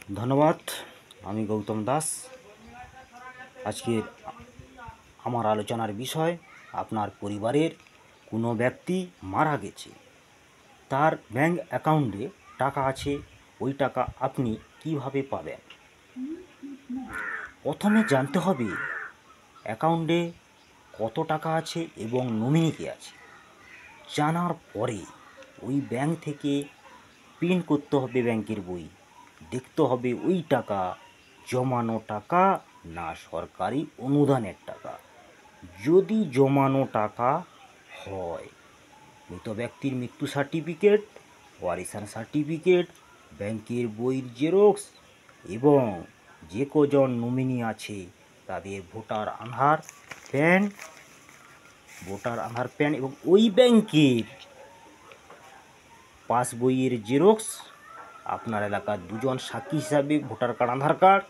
ধন্যবাদ। আমি গৌতম দাস। আজকের আমার আলোচনার বিষয়, আপনার পরিবারের কোনো ব্যক্তি মারা গেছে, তার ব্যাংক অ্যাকাউন্টে টাকা আছে, ওই টাকা আপনি কিভাবে পাবেন? প্রথমে জানতে হবে অ্যাকাউন্টে কত টাকা আছে এবং নমিনি কে আছে। জানার পরে ওই ব্যাংক থেকে প্রিন্ট করতে হবে ব্যাংকের বই, দেখতে হবে ওই টাকা জমানো টাকা না সরকারি অনুদানের টাকা। যদি জমানো টাকা হয়, মৃত ব্যক্তির মৃত্যু সার্টিফিকেট, ওয়ারিশান সার্টিফিকেট, ব্যাংকের বইয়ের জেরক্স এবং যে কজন নমিনি আছে তাদের ভোটার আধার প্যান এবং ওই ব্যাংকের পাসবইয়ের জেরক্স, আপনার এলাকার দুজন সাক্ষী হিসাবে ভোটার কার্ড, আধার কার্ড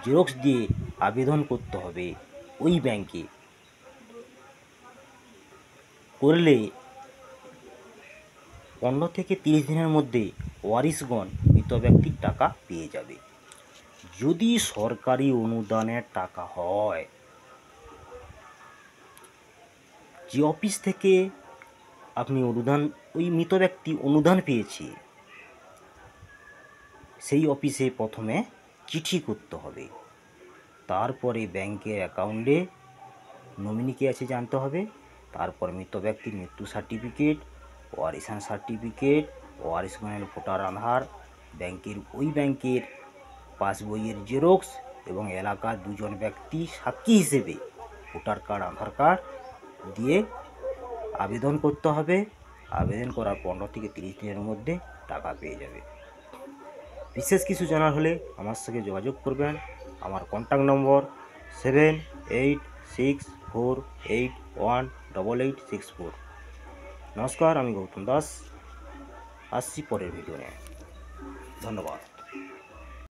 জেরক্স দিয়ে আবেদন করতে হবে ওই ব্যাংকে। করলে 15 থেকে 30 দিনের মধ্যে ওয়ারিশগণ মৃত ব্যক্তির টাকা পেয়ে যাবে। যদি সরকারি অনুদানের টাকা হয়, যে অফিস থেকে আপনি ওই মৃত ব্যক্তি অনুদান পেয়েছে, সেই অফিসে প্রথমে চিঠি করতে হবে। তারপরে ব্যাংকের অ্যাকাউন্টে নমিনি কে আছে জানতে হবে। তারপর মৃত ব্যক্তির মৃত্যু সার্টিফিকেট, ওয়ারিশান সার্টিফিকেট, ওয়ারিশগণের ভোটার আধার, ওই ব্যাংকের পাসবইয়ের জেরক্স এবং এলাকার দুজন ব্যক্তি সাক্ষী হিসেবে ভোটার কার্ড, আধার কার্ড দিয়ে আবেদন করতে হবে। আবেদন করার 15 থেকে 30 দিনের মধ্যে টাকা পেয়ে যাবে। বিশেষ কিছু জানার হলে আমার সঙ্গে যোগাযোগ করবেন। আমার কন্ট্যাক্ট নম্বর 7864818864। নমস্কার, আমি গৌতম দাস। আসছি পরের ভিডিও নিয়ে। ধন্যবাদ।